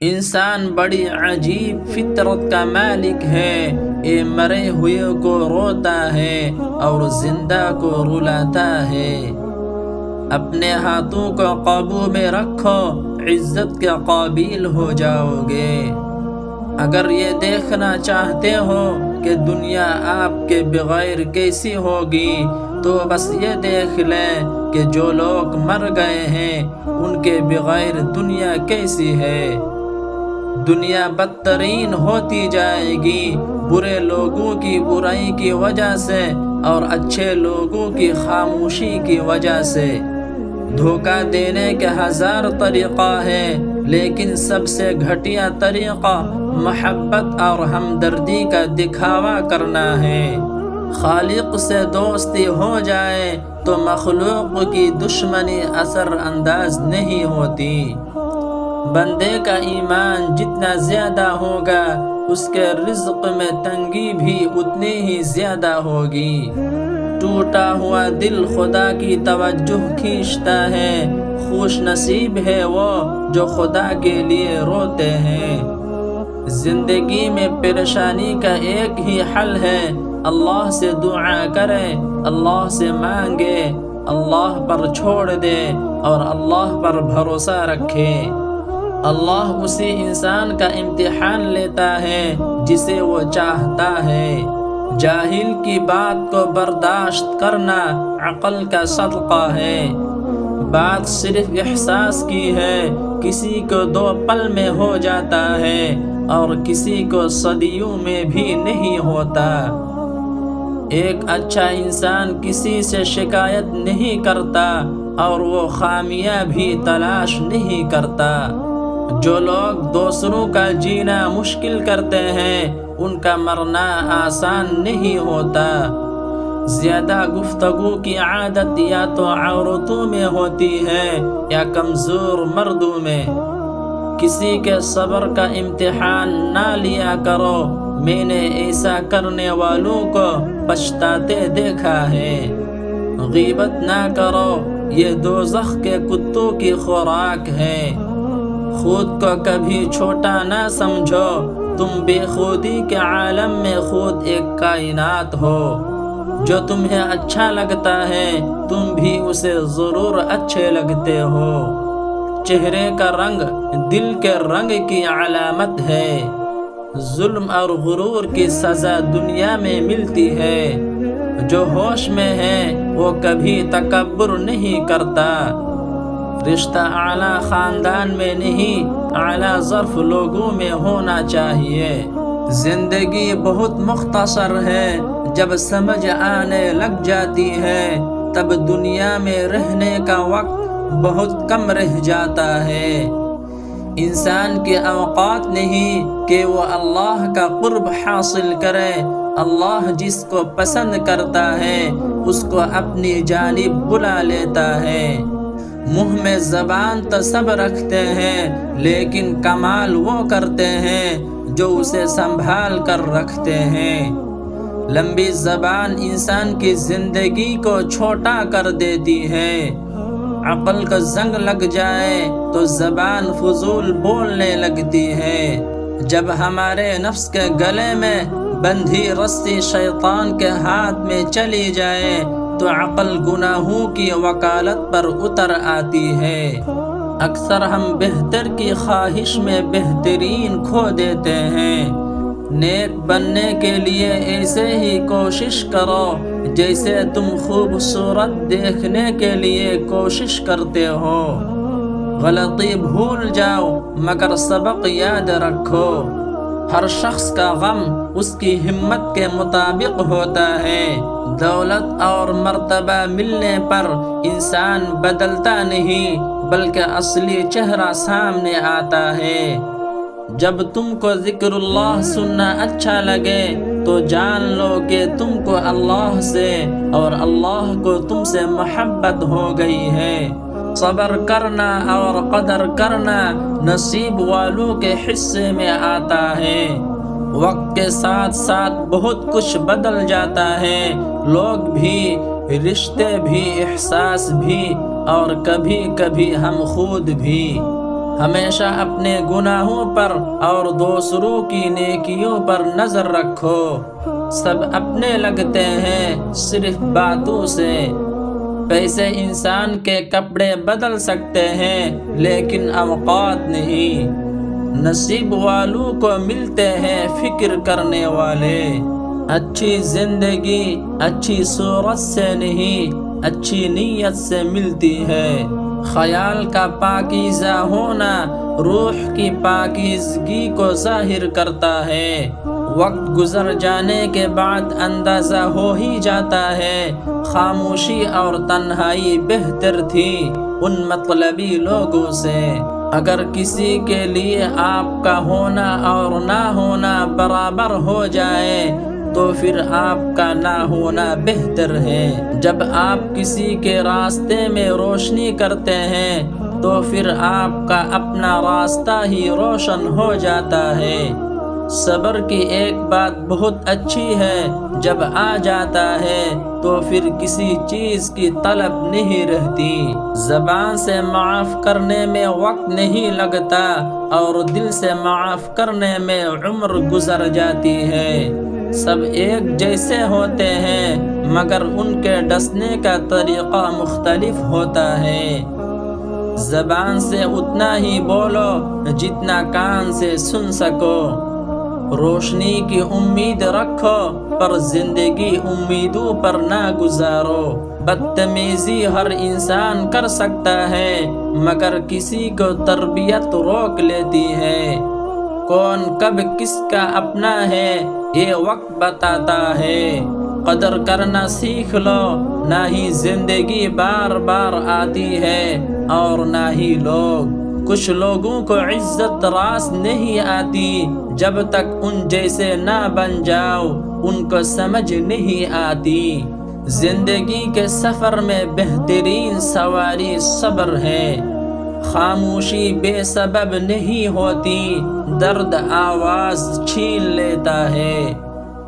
انسان بڑی عجیب فطرت کا مالک ہے، یہ مرے ہوئے کو روتا ہے اور زندہ کو رلاتا ہے۔ اپنے ہاتھوں کو قابو میں رکھو، عزت کے قابل ہو جاؤ گے۔ اگر یہ دیکھنا چاہتے ہو کہ دنیا آپ کے بغیر کیسی ہوگی تو بس یہ دیکھ لیں کہ جو لوگ مر گئے ہیں ان کے بغیر دنیا کیسی ہے۔ دنیا بدترین ہوتی جائے گی، برے لوگوں کی برائی کی وجہ سے اور اچھے لوگوں کی خاموشی کی وجہ سے۔ دھوکہ دینے کے 1000 طریقہ ہیں، لیکن سب سے گھٹیا طریقہ محبت اور ہمدردی کا دکھاوا کرنا ہے۔ خالق سے دوستی ہو جائے تو مخلوق کی دشمنی اثر انداز نہیں ہوتی۔ بندے کا ایمان جتنا زیادہ ہوگا اس کے رزق میں تنگی بھی اتنی ہی زیادہ ہوگی۔ ٹوٹا ہوا دل خدا کی توجہ کھینچتا ہے، خوش نصیب ہے وہ جو خدا کے لیے روتے ہیں۔ زندگی میں پریشانی کا ایک ہی حل ہے، اللہ سے دعا کرے، اللہ سے مانگے، اللہ پر چھوڑ دے اور اللہ پر بھروسہ رکھے۔ اللہ اسی انسان کا امتحان لیتا ہے جسے وہ چاہتا ہے۔ جاہل کی بات کو برداشت کرنا عقل کا صدقہ ہے۔ بات صرف احساس کی ہے، کسی کو 2 پل میں ہو جاتا ہے اور کسی کو صدیوں میں بھی نہیں ہوتا۔ ایک اچھا انسان کسی سے شکایت نہیں کرتا اور وہ خامیاں بھی تلاش نہیں کرتا۔ جو لوگ دوسروں کا جینا مشکل کرتے ہیں ان کا مرنا آسان نہیں ہوتا۔ زیادہ گفتگو کی عادت یا تو عورتوں میں ہوتی ہے یا کمزور مردوں میں۔ کسی کے صبر کا امتحان نہ لیا کرو، میں نے ایسا کرنے والوں کو پچھتاتے دیکھا ہے۔ غیبت نہ کرو، یہ دوزخ کے کتوں کی خوراک ہے۔ خود کو کبھی چھوٹا نہ سمجھو، تم بے خودی کے عالم میں خود ایک کائنات ہو۔ جو تمہیں اچھا لگتا ہے تم بھی اسے ضرور اچھے لگتے ہو۔ چہرے کا رنگ دل کے رنگ کی علامت ہے۔ ظلم اور غرور کی سزا دنیا میں ملتی ہے۔ جو ہوش میں ہے وہ کبھی تکبر نہیں کرتا۔ رشتہ اعلیٰ خاندان میں نہیں، اعلیٰ ظرف لوگوں میں ہونا چاہیے۔ زندگی بہت مختصر ہے، جب سمجھ آنے لگ جاتی ہے تب دنیا میں رہنے کا وقت بہت کم رہ جاتا ہے۔ انسان کے اوقات نہیں کہ وہ اللہ کا قرب حاصل کرے۔ اللہ جس کو پسند کرتا ہے اس کو اپنی جانب بلا لیتا ہے۔ منہ میں زبان تو سب رکھتے ہیں لیکن کمال وہ کرتے ہیں جو اسے سنبھال کر رکھتے ہیں۔ لمبی زبان انسان کی زندگی کو چھوٹا کر دیتی ہے۔ عقل کا زنگ لگ جائے تو زبان فضول بولنے لگتی ہے۔ جب ہمارے نفس کے گلے میں بندھی رسی شیطان کے ہاتھ میں چلی جائے تو عقل گناہوں کی وکالت پر اتر آتی ہے۔ اکثر ہم بہتر کی خواہش میں بہترین کھو دیتے ہیں۔ نیک بننے کے لیے ایسے ہی کوشش کرو جیسے تم خوبصورت دیکھنے کے لیے کوشش کرتے ہو۔ غلطی بھول جاؤ مگر سبق یاد رکھو۔ ہر شخص کا غم اس کی ہمت کے مطابق ہوتا ہے۔ دولت اور مرتبہ ملنے پر انسان بدلتا نہیں بلکہ اصلی چہرہ سامنے آتا ہے۔ جب تم کو ذکر اللہ سننا اچھا لگے تو جان لو کہ تم کو اللہ سے اور اللہ کو تم سے محبت ہو گئی ہے۔ صبر کرنا اور قدر کرنا نصیب والوں کے حصے میں آتا ہے۔ وقت کے ساتھ ساتھ بہت کچھ بدل جاتا ہے، لوگ بھی، رشتے بھی، احساس بھی اور کبھی کبھی ہم خود بھی۔ ہمیشہ اپنے گناہوں پر اور دوسروں کی نیکیوں پر نظر رکھو۔ سب اپنے لگتے ہیں صرف باتوں سے۔ پیسے انسان کے کپڑے بدل سکتے ہیں لیکن اوقات نہیں۔ نصیب والوں کو ملتے ہیں فکر کرنے والے۔ اچھی زندگی اچھی صورت سے نہیں، اچھی نیت سے ملتی ہے۔ خیال کا پاکیزہ ہونا روح کی پاکیزگی کو ظاہر کرتا ہے۔ وقت گزر جانے کے بعد اندازہ ہو ہی جاتا ہے خاموشی اور تنہائی بہتر تھی ان مطلبی لوگوں سے۔ اگر کسی کے لیے آپ کا ہونا اور نہ ہونا برابر ہو جائے تو پھر آپ کا نہ ہونا بہتر ہے۔ جب آپ کسی کے راستے میں روشنی کرتے ہیں تو پھر آپ کا اپنا راستہ ہی روشن ہو جاتا ہے۔ صبر کی ایک بات بہت اچھی ہے، جب آ جاتا ہے تو پھر کسی چیز کی طلب نہیں رہتی۔ زبان سے معاف کرنے میں وقت نہیں لگتا اور دل سے معاف کرنے میں عمر گزر جاتی ہے۔ سب ایک جیسے ہوتے ہیں مگر ان کے ڈسنے کا طریقہ مختلف ہوتا ہے۔ زبان سے اتنا ہی بولو جتنا کان سے سن سکو۔ روشنی کی امید رکھو پر زندگی امیدوں پر نہ گزارو۔ بدتمیزی ہر انسان کر سکتا ہے مگر کسی کو تربیت روک لیتی ہے۔ کون کب کس کا اپنا ہے یہ وقت بتاتا ہے۔ قدر کرنا سیکھ لو، نہ ہی زندگی بار بار آتی ہے اور نہ ہی لوگ۔ کچھ لوگوں کو عزت راس نہیں آتی جب تک ان جیسے نہ بن جاؤ، ان کو سمجھ نہیں آتی۔ زندگی کے سفر میں بہترین سواری صبر ہے۔ خاموشی بے سبب نہیں ہوتی، درد آواز چھین لیتا ہے۔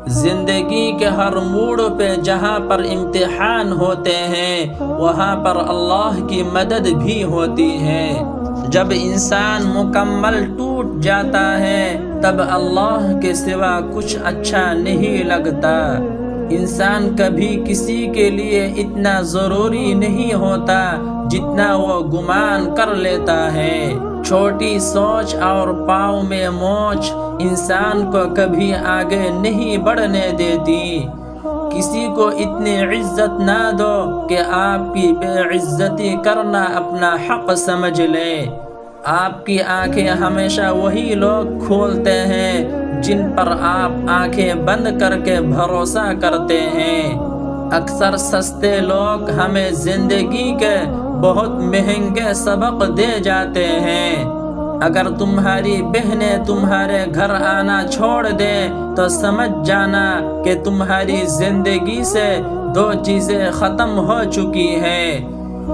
زندگی کے ہر موڑ پہ جہاں پر امتحان ہوتے ہیں وہاں پر اللہ کی مدد بھی ہوتی ہے۔ جب انسان مکمل ٹوٹ جاتا ہے تب اللہ کے سوا کچھ اچھا نہیں لگتا۔ انسان کبھی کسی کے لیے اتنا ضروری نہیں ہوتا جتنا وہ گمان کر لیتا ہے۔ چھوٹی سوچ اور پاؤں میں موچ انسان کو کبھی آگے نہیں بڑھنے دیتی۔ کسی کو اتنی عزت نہ دو کہ آپ کی بے عزتی کرنا اپنا حق سمجھ لے۔ آپ کی آنکھیں ہمیشہ وہی لوگ کھولتے ہیں جن پر آپ آنکھیں بند کر کے بھروسہ کرتے ہیں۔ اکثر سستے لوگ ہمیں زندگی کے بہت مہنگے سبق دے جاتے ہیں۔ اگر تمہاری بہنیں تمہارے گھر آنا چھوڑ دیں تو سمجھ جانا کہ تمہاری زندگی سے دو چیزیں ختم ہو چکی ہیں۔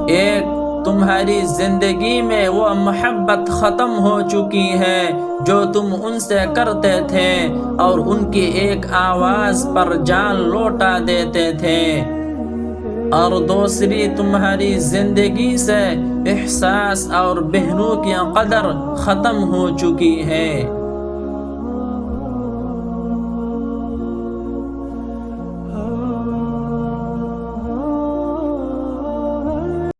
ایک، تمہاری زندگی میں وہ محبت ختم ہو چکی ہے جو تم ان سے کرتے تھے اور ان کی ایک آواز پر جان لوٹا دیتے تھے۔ اور دوسری، تمہاری زندگی سے احساس اور بہنوں کی قدر ختم ہو چکی ہے۔